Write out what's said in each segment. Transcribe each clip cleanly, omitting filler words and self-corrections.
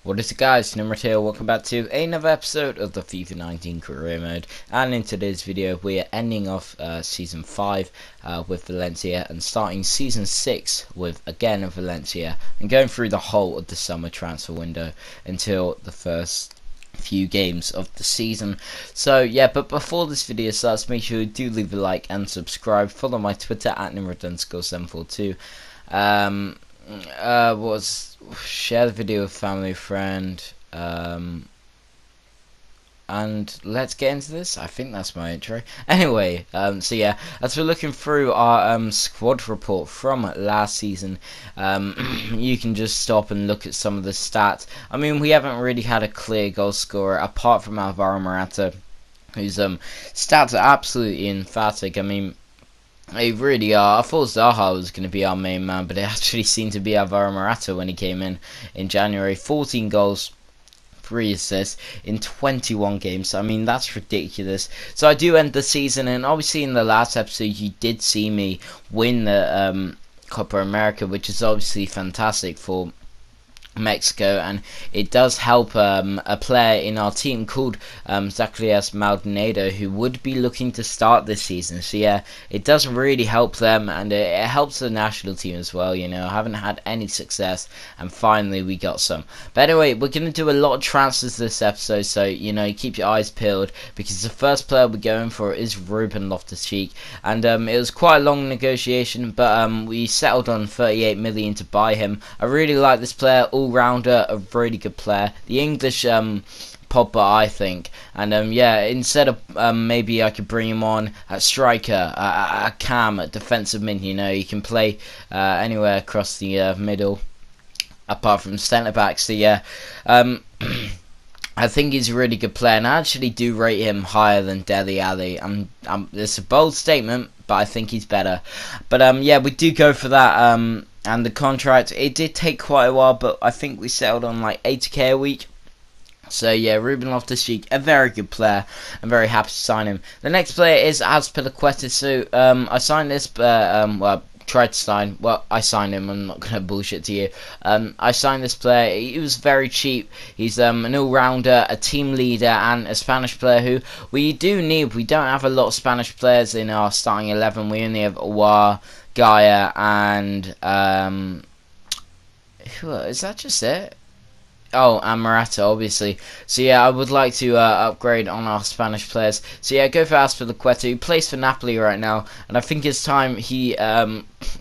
What is it, guys? Nimrod here. Welcome back to another episode of the FIFA 19 career mode, and in today's video we are ending off season 5 with Valencia and starting season 6 with again Valencia and going through the whole of the summer transfer window until the first few games of the season. So yeah, but before this video starts, make sure you do leave a like and subscribe. Follow my Twitter at Nimrod_742. Share the video with family, friend, and let's get into this. I think that's my intro. Anyway, so yeah, as we're looking through our squad report from last season, you can just stop and look at some of the stats. I mean, we haven't really had a clear goal scorer apart from Alvaro Morata, whose stats are absolutely emphatic. I mean, they really are. I thought Zaha was going to be our main man, but it actually seemed to be Alvaro Morata when he came in January. 14 goals, 3 assists in 21 games. I mean, that's ridiculous. So I do end the season, and obviously in the last episode you did see me win the Copa America, which is obviously fantastic for Mexico, and it does help a player in our team called Zacarias Maldonado, who would be looking to start this season. So yeah, it does really help them, and it helps the national team as well. You know, I haven't had any success, and finally we got some. But anyway, we're going to do a lot of transfers this episode, so you know, keep your eyes peeled, because the first player we're going for is Ruben Loftus-Cheek, and it was quite a long negotiation, but we settled on 38 million to buy him. I really like this player. All-rounder, a really good player. The English Pogba, I think. And yeah, instead of maybe I could bring him on at striker, at cam, at defensive mid. You know, he can play anywhere across the middle, apart from centre back. So yeah, I think he's a really good player, and I actually do rate him higher than Dele Alli. It's a bold statement, but I think he's better. But yeah, we do go for that. And the contract, it did take quite a while, but I think we settled on like 80k a week. So yeah, Ruben Loftus-Cheek, a very good player. I'm very happy to sign him. The next player is Azpilicueta. So I signed this, but well, tried to sign. Well, I signed him. I'm not gonna bullshit to you. I signed this player. He was very cheap. He's an all-rounder, a team leader, and a Spanish player who we do need. We don't have a lot of Spanish players in our starting 11. We only have Aouar, Gaia, and who is that? Just it? Oh, and Morata, obviously. So yeah, I would like to upgrade on our Spanish players. So yeah, go for Azpilicueta, who plays for Napoli right now, and I think it's time he,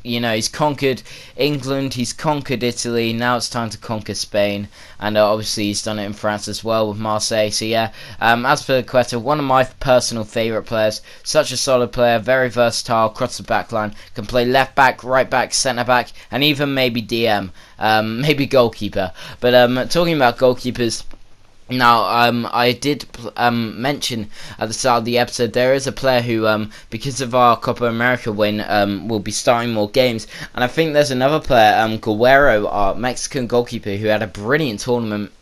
you know, he's conquered England, he's conquered Italy. Now it's time to conquer Spain, and obviously he's done it in France as well with Marseille. So yeah, Azpilicueta, one of my personal favourite players. Such a solid player, very versatile across the back line. Can play left back, right back, centre back, and even maybe DM. Maybe goalkeeper. But talking about goalkeepers, now I did mention at the start of the episode there is a player who, because of our Copa America win, will be starting more games, and I think there's another player, Guerrero, our Mexican goalkeeper, who had a brilliant tournament.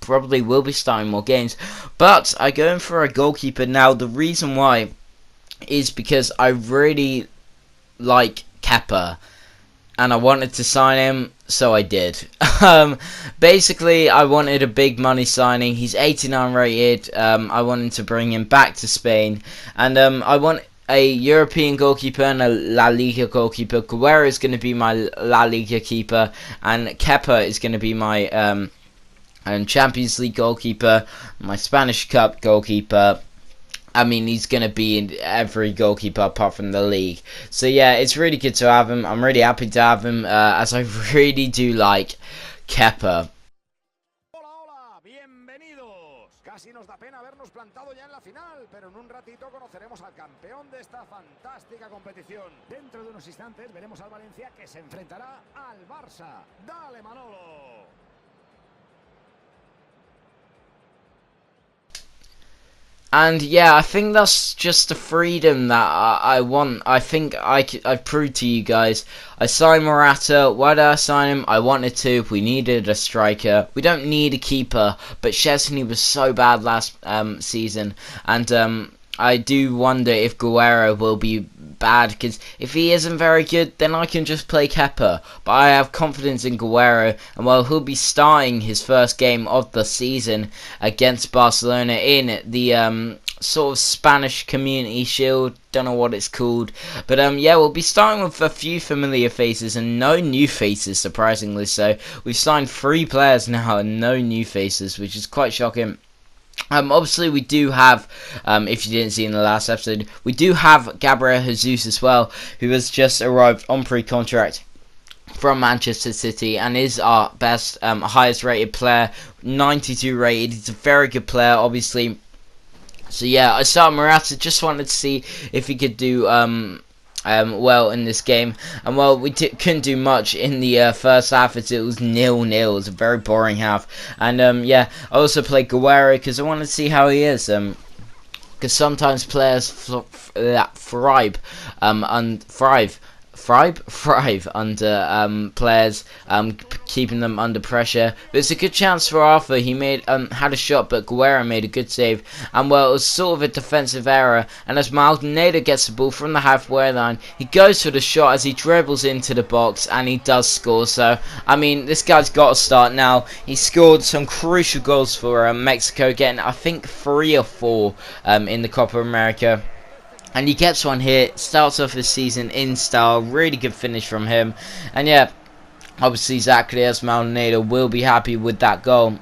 Probably will be starting more games, but I go in for a goalkeeper now. The reason why is because I really like Kepa, and I wanted to sign him, so I did. Basically, I wanted a big money signing. He's 89 rated. I wanted to bring him back to Spain, and I want a European goalkeeper and a La Liga goalkeeper. Guerrero is going to be my La Liga keeper, and Kepa is going to be my Champions League goalkeeper, my Spanish Cup goalkeeper. I mean, he's going to be in every goalkeeper apart from the league. So yeah, it's really good to have him. I'm really happy to have him, as I really do like Kepa. Hola, hola, bienvenidos. Casi nos da pena habernos plantado ya en la final, pero en un ratito conoceremos al campeón de esta fantástica competición. Dentro de unos instantes veremos al Valencia, que se enfrentará al Barça. Dale, Manolo. And yeah, I think that's just the freedom that I want. I think I've proved to you guys. I signed Morata. Why did I sign him? I wanted to. We needed a striker. We don't need a keeper, but Szczesny was so bad last season, and I do wonder if Guerrero will be bad, because if he isn't very good, then I can just play Kepa. But I have confidence in Guerrero, and well, he'll be starting his first game of the season against Barcelona in the sort of Spanish Community Shield. Don't know what it's called, but yeah, we'll be starting with a few familiar faces and no new faces, surprisingly. So we've signed 3 players now and no new faces, which is quite shocking. Obviously we do have, if you didn't see in the last episode, we do have Gabriel Jesus as well, who has just arrived on pre-contract from Manchester City and is our best, highest rated player, 92 rated. He's a very good player, obviously. So yeah, I started Morata, just wanted to see if he could do well in this game, and well, we couldn't do much in the first half, as it was 0-0. It was a very boring half, and yeah, I also played Guerrero because I wanted to see how he is, because sometimes players thrive under players keeping them under pressure. But it's a good chance for Arthur. He made had a shot, but Guerrero made a good save. And well, it was sort of a defensive error. And as Maldonado gets the ball from the halfway line, he goes for the shot as he dribbles into the box, and he does score. So I mean, this guy's got to start now. He scored some crucial goals for Mexico, getting I think 3 or 4 in the Copa America. And he gets one here, starts off the season in style, really good finish from him. And yeah, obviously Zacarias Maldonado will be happy with that goal.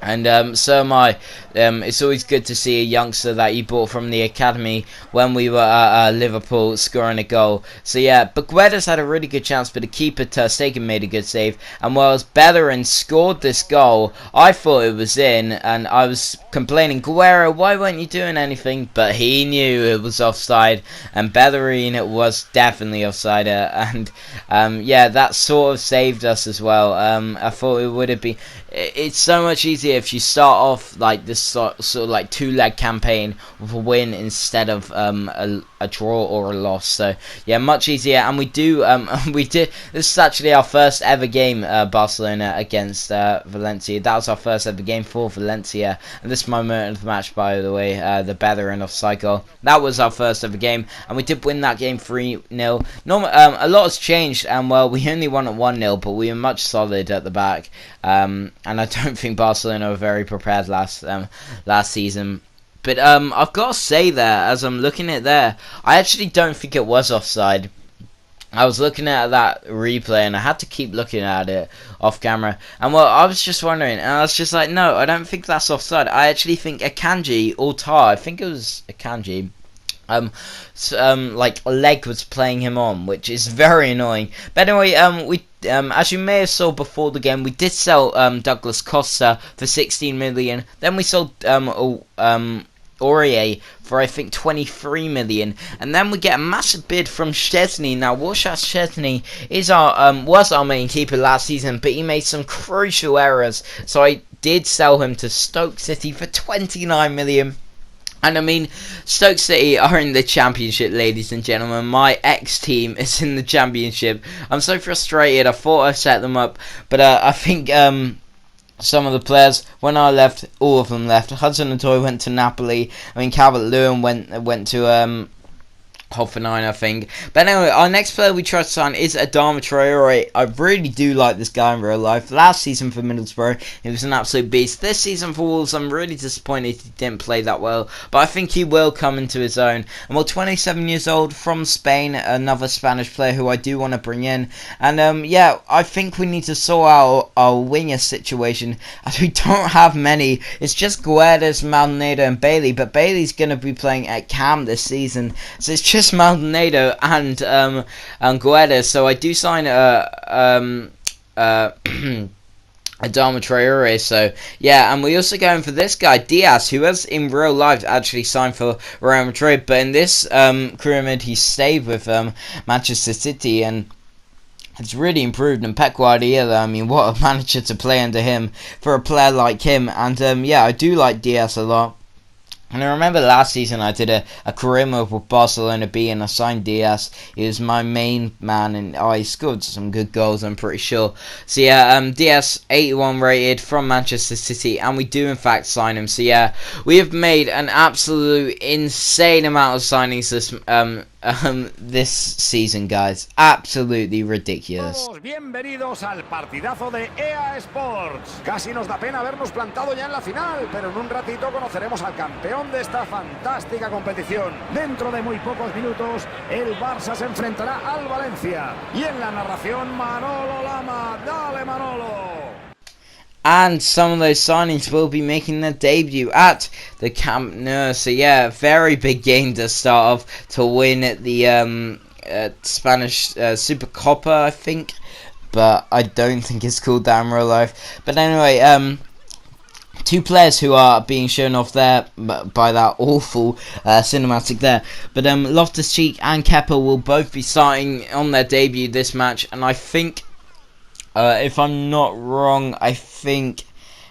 And so am I. It's always good to see a youngster that you bought from the academy when we were at Liverpool scoring a goal. So yeah, but Guedes had a really good chance, but the keeper Ter Stegen made a good save. And whilst Bellerin scored this goal, I thought it was in, and I was complaining, Guerrero, why weren't you doing anything? But he knew it was offside, and Bellerin was definitely offside. And yeah, that sort of saved us as well. I thought it would have been. It's so much easier if you start off like this sort of like 2-leg campaign with a win instead of a draw or a loss. So yeah, much easier. And we do this is actually our first ever game, Barcelona against Valencia. That was our first ever game for Valencia, and this is my moment of the match, by the way, the Bellerin offside goal. That was our first ever game, and we did win that game 3-0. A lot has changed, and well, we only won at 1-0, but we were much solid at the back. And I don't think Barcelona were very prepared last season. But I've got to say there, as I'm looking at it there, I actually don't think it was offside. I was looking at that replay and I had to keep looking at it off camera. And well, I was just wondering, and I was just like, no, I don't think that's offside. I actually think Akanji or Tar, I think it was Akanji, like Leg was playing him on, which is very annoying. But anyway, we as you may have saw before the game, we did sell Douglas Costa for 16 million. Then we sold Aurier for I think 23 million, and then we get a massive bid from Szczesny. Now Wojciech Szczesny is was our main keeper last season, but he made some crucial errors, so I did sell him to Stoke City for 29 million. And I mean, Stoke City are in the Championship, ladies and gentlemen. My ex-team is in the Championship. I'm so frustrated. I thought I set them up, but I think some of the players, when I left, all of them left. Hudson-Odoi went to Napoli. I mean, Calvert-Lewin went to Hoffenheim, I think. But anyway, our next player we try to sign is Adama Traore. I really do like this guy in real life. Last season for Middlesbrough, he was an absolute beast. This season for Wolves, I'm really disappointed he didn't play that well, but I think he will come into his own. And well, 27 years old, from Spain, another Spanish player who I do want to bring in. And yeah, I think we need to sort out our winger situation, as we don't have many. It's just Guedes, Maldonado and Bailey, but Bailey's going to be playing at Cam this season, so it's just Maldonado and Guedes. So I do sign Adama Traore. So yeah, and we're also going for this guy Diaz, who has in real life actually signed for Real Madrid, but in this pyramid he stayed with Manchester City, and it's really improved. And Pep Guardiola, I mean, what a manager to play under him for a player like him. And yeah, I do like Diaz a lot. And I remember last season I did a career move with Barcelona B and I signed Diaz. He was my main man and he scored some good goals, I'm pretty sure. So yeah, Diaz 81 rated from Manchester City, and we do in fact sign him. So yeah, we have made an absolute insane amount of signings this season, guys. Absolutely ridiculous. Todos bienvenidos al partidazo de EA Sports. Casi nos da pena habernos plantado ya en la final, pero en un ratito conoceremos al campeón de esta fantástica competición. Dentro de muy pocos minutos, el Barça se enfrentará al Valencia. Y en la narración, Manolo Lama. ¡Dale, Manolo! And some of those signings will be making their debut at the Camp Nou. So yeah, very big game to start off to win the Spanish Super Copa, I think. But I don't think it's called that in real life. But anyway, two players who are being shown off there by that awful cinematic there. But Loftus-Cheek and Kepa will both be starting on their debut this match. And I think, if I'm not wrong, I think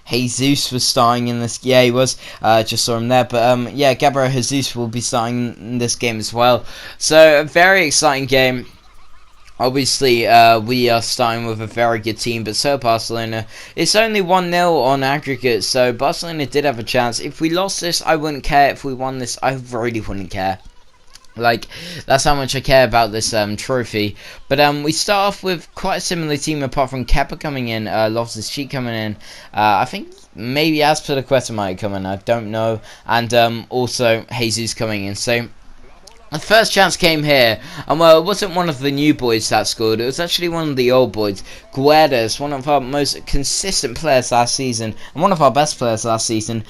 Jesus was starting in this. Yeah, he was. Just saw him there. But yeah, Gabriel Jesus will be starting in this game as well. So a very exciting game. Obviously, we are starting with a very good team, but so Barcelona. It's only 1-0 on aggregate, so Barcelona did have a chance. If we lost this, I wouldn't care. If we won this, I really wouldn't care. Like, that's how much I care about this trophy. But we start off with quite a similar team, apart from Kepa coming in, Loftus-Cheek coming in. I think maybe Azpilicueta might come in, I don't know. And also Jesus coming in. So the first chance came here, and well, it wasn't one of the new boys that scored, it was actually one of the old boys. Guedes, one of our most consistent players last season, and one of our best players last season,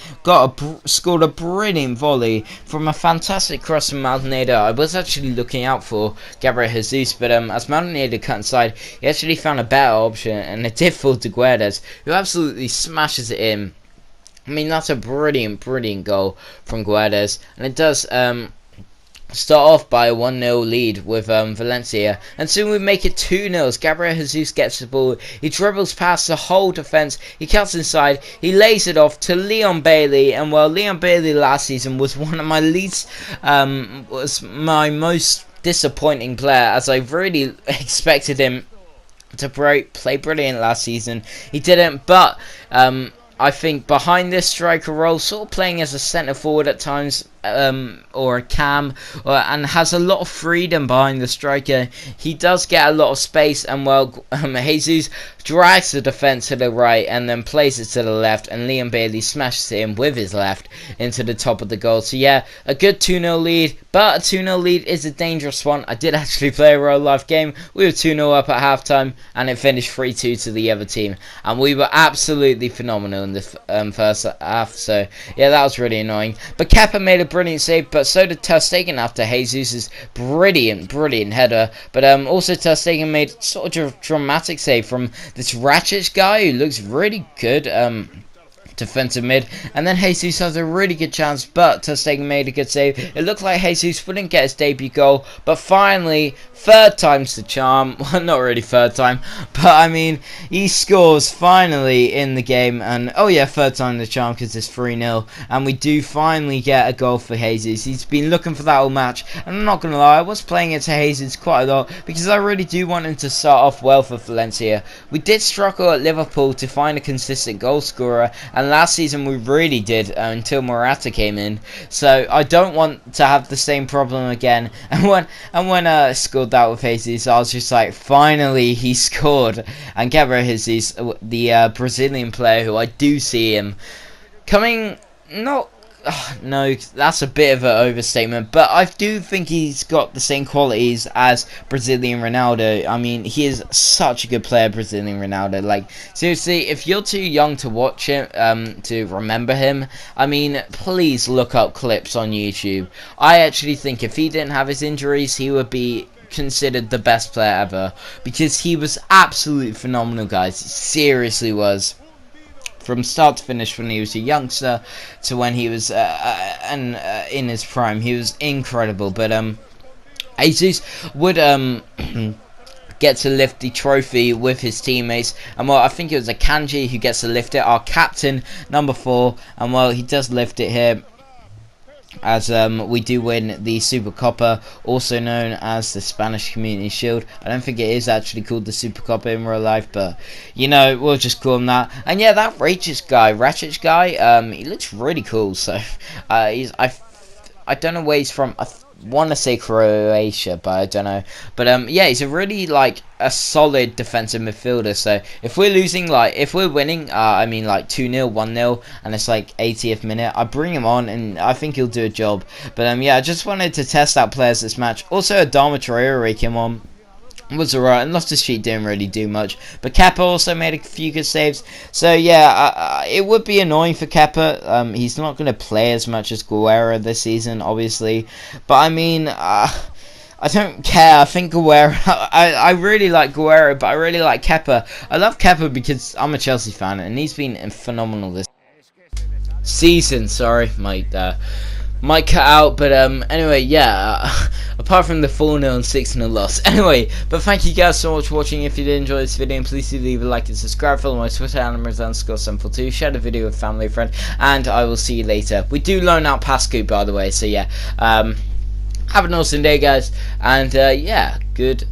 scored a brilliant volley from a fantastic cross from Maldonado. I was actually looking out for Gabriel Jesus, but as Maldonado cut inside, he actually found a better option, and it did fall to Guedes, who absolutely smashes it in. I mean, that's a brilliant goal from Guedes, and it does start off by a 1-0 lead with Valencia, and soon we make it 2-0 as Gabriel Jesus gets the ball. He dribbles past the whole defence, he cuts inside, he lays it off to Leon Bailey, and well, Leon Bailey last season was one of my was my most disappointing player, as I really expected him to play brilliant last season. He didn't, but I think behind this striker role, sort of playing as a centre forward at times, or a cam, and has a lot of freedom behind the striker. He does get a lot of space, and well, Jesus drags the defence to the right and then plays it to the left, and Leon Bailey smashes it in with his left into the top of the goal. So yeah, a good 2-0 lead, but a 2-0 lead is a dangerous one. I did actually play a real life game. We were 2-0 up at half time, and it finished 3-2 to the other team, and we were absolutely phenomenal in the first half. So yeah, that was really annoying. But Kepa made a brilliant save, but so did Ter Stegen after Jesus' brilliant header. But also Ter Stegen made sort of dramatic save from this Ratchet guy who looks really good. Defensive mid, and then Jesus has a really good chance, but Ter Stegen made a good save. It looked like Jesus wouldn't get his debut goal, but finally, third time's the charm. Well, not really third time, but I mean, he scores finally in the game, and oh yeah, third time the charm because it's 3-0, and we do finally get a goal for Jesus. He's been looking for that all match, and I'm not gonna lie, I was playing it to Jesus quite a lot because I really do want him to start off well for Valencia. We did struggle at Liverpool to find a consistent goal scorer, and last season we really did until Morata came in. So I don't want to have the same problem again. And when I scored that with Jesus, I was just like, finally he scored. And Gabriel Jesus, the Brazilian player, who I do see him coming, no, that's a bit of an overstatement, but I do think he's got the same qualities as Brazilian Ronaldo. I mean, he is such a good player, Brazilian Ronaldo. Like, seriously, if you're too young to watch him, to remember him, I mean, please look up clips on YouTube. I actually think if he didn't have his injuries, he would be considered the best player ever, because he was absolutely phenomenal, guys. He seriously was. From start to finish, when he was a youngster to when he was in his prime, he was incredible. But Jesus would get to lift the trophy with his teammates, and well, I think it was Akanji who gets to lift it, our captain, number 4, and well, he does lift it here. as we do win the Super Copa, also known as the Spanish Community Shield. I don't think it is actually called the Super Copa in real life, but you know, we'll just call him that. And yeah, that Ratchet guy, he looks really cool. So I don't know where he's from. I want to say Croatia, but I don't know. But yeah, he's a really like a solid defensive midfielder. So if we're losing, like if we're winning, I mean like 2-0, 1-0, and it's like 80th minute, I bring him on, and I think he'll do a job. But yeah, I just wanted to test out players this match. Also, Adama Traore came on. Was alright, and Loftus-Cheek didn't really do much, but Kepa also made a few good saves. So yeah, it would be annoying for Kepa. He's not going to play as much as Guerrero this season, obviously, but I mean, I don't care. I think Guerrero, I really like Guerrero, but I really like Kepa. I love Kepa because I'm a Chelsea fan, and he's been phenomenal this season. Sorry, might cut out, but anyway, yeah, apart from the 4-0 and 6-0 loss. Anyway, but thank you guys so much for watching. If you did enjoy this video, please do leave a like and subscribe. Follow my Twitter, @Animals_742. Share the video with family and friend, and I will see you later. We do loan out Pascu, by the way, so yeah, have an awesome day, guys, and yeah, good